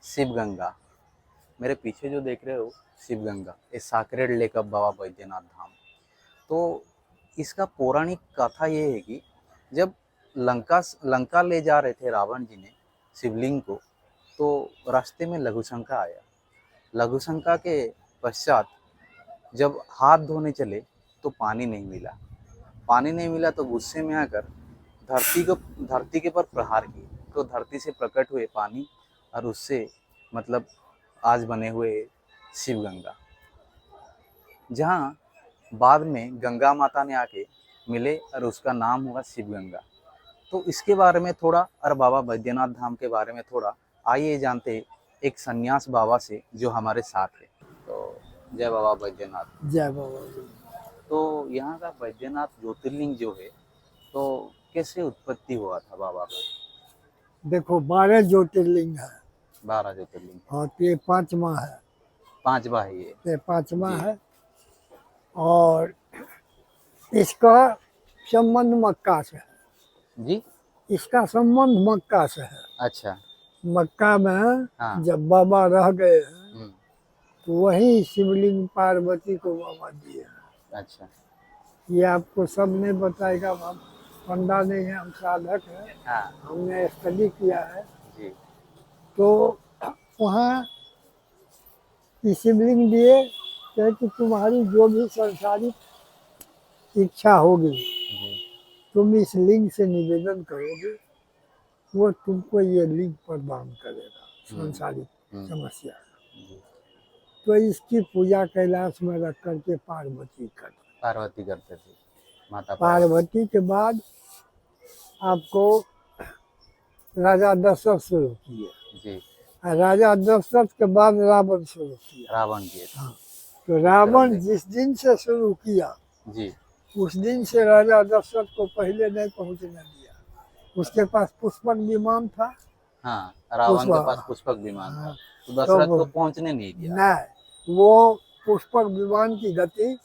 शिवगंगा। मेरे पीछे जो देख रहे हो शिवगंगा, ये साक्रेड लेक ऑफ बाबा बैद्यनाथ धाम। तो इसका पौराणिक कथा ये है कि जब लंका ले जा रहे थे रावण जी ने शिवलिंग को, तो रास्ते में लघुशंका आया। लघुशंका के पश्चात जब हाथ धोने चले तो पानी नहीं मिला। पानी नहीं मिला तो गुस्से में आकर धरती के पर प्रहार किए, तो धरती से प्रकट हुए पानी, और उससे मतलब आज बने हुए शिवगंगा, जहाँ बाद में गंगा माता ने आके मिले और उसका नाम हुआ शिवगंगा। तो इसके बारे में थोड़ा और बाबा बैद्यनाथ धाम के बारे में थोड़ा आइए जानते एक सन्यास बाबा से जो हमारे साथ है। तो जय बाबा बैद्यनाथ। जय बाबा जी। तो यहाँ का बैद्यनाथ ज्योतिर्लिंग जो है, तो कैसे उत्पत्ति हुआ था बाबा का? देखो 12 ज्योतिर्लिंग है। 12 ज्योतिर्लिंग। हाँ, तो ये 5वां है। 5वां है ये 5वां जी। है। और इसका संबंध मक्का से है। जी। इसका संबंध मक्का से है। अच्छा। मक्का में हाँ। जब बाबा रह गए हैं, हम्म। तो वही शिवलिंग पार्वती को बाबा दिए हैं। अच्छा। ये आपको सब नहीं बताएगा, हम पंडा नहीं है, हम साधक हैं। हाँ हमने स्टडी किया है। जी। तो वहाँ ये शिवलिंग दिए कि तुम्हारी जो भी संसारिक इच्छा होगी, जी। तुम इस लिंग से निवेदन करोगे, वो तुमको ये लिंग प्रदान करेगा सांसारिक समस्या। जी। तो इसकी पूजा कैलाश में रख करके पार्वती करते। पार्वती करते थे, माता पार्वती के बाद आपको राजा दशरथ शुरू किए। जी। राजा दशरथ के बाद रावण शुरू किया। रावण किए थे। हाँ, तो रावण जिस दिन से शुरू किया, जी। उस दिन से राजा दशरथ को पहले नहीं पहुंचने दिया। उसके पास पुष्पक विमान था। हाँ, रावण के पास पुष्पक विमान था, तो दशरथ को पहुंचने नहीं दिया। नहीं, वो पुष्पक विमान की गति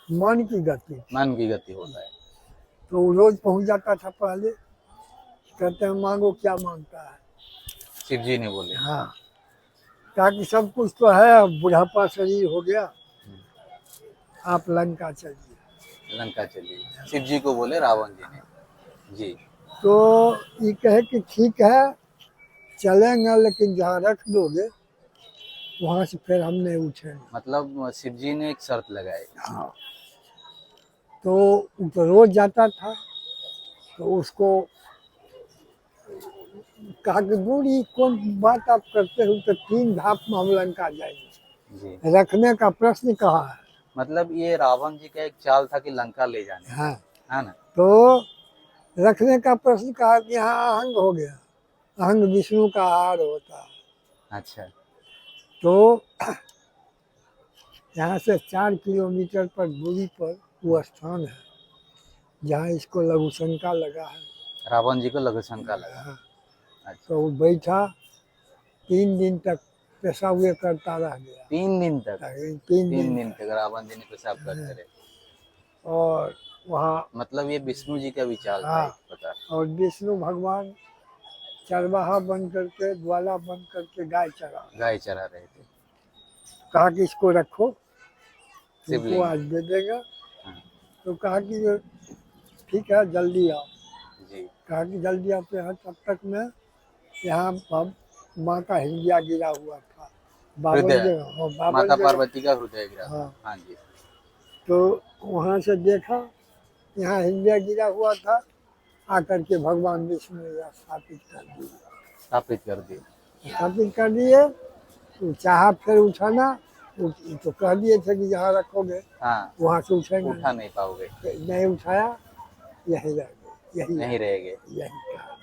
मन की गति, मन की गति होता है। तो वो रोज पहुंच जाता था। पहले कहते हैं मांगो, क्या मांगता है? शिव जी ने बोले। हाँ, ताकि सब कुछ तो है, अब बुढ़ापा शरीर हो गया, आप लंका चलिए। लंका चलिए, शिव जी को बोले रावण जी ने। जी। तो ये कहे कि ठीक है चलेंगे, लेकिन जहाँ रख दोगे वहाँ से फिर हम नहीं उठेंगे। मतलब शिव जी ने एक शर्त लगाई। हाँ, तो रोज जाता था। तो उसको कहा कि दूरी कौन बात आप करते हो, तो 3 धाप में हम लंका जाएंगे। जी। रखने का प्रश्न कहा है। मतलब ये रावण जी का एक चाल था कि लंका ले जाने। हाँ, है ना? तो रखने का प्रश्न कहा कि यहाँ अहंग हो गया। अहंग विष्णु का आहार होता है। अच्छा। तो यहाँ से 4 किलोमीटर पर दूरी पर वो स्थान है जहाँ इसको लघुशंका लगा है। रावण जी को लघुशंका लगा। हाँ, अच्छा। तो वो बैठा 3 दिन तक पेशा हुए करता रह गया। 3 दिन तक? 3 दिन दिन तक रावण जी ने पेशाब करते रहे। और वहाँ मतलब ये विष्णु जी का विचार था हाँ, एक प्रकार। और विष्णु भगवान चरवाहा बन करके, ग्वाला बन करके गाय चरा रहे थे। कहा कि इसको रखो, तुमको शिवलिंग। आज दे देगा। हाँ। तो कहा कि ठीक है जल्दी आओ। जी। कहा कि जल्दी आते हैं। तब तक में यहाँ अब माँ का हृदय गिरा हुआ था। माता पार्वती का हृदय गिरा। हाँ, हाँ जी। तो वहाँ से देखा यहाँ हृदय गिरा हुआ था, आकर के भगवान विष्णु ने स्थापित कर दिया। स्थापित कर दिए। तो चाहा फिर उठाना, तो कह दिए थे कि जहाँ रखोगे हाँ, वहाँ से उठेंगे, उठा नहीं पाओगे। नहीं उठाया, यही रह गए। नहीं रह गए। यही कहा।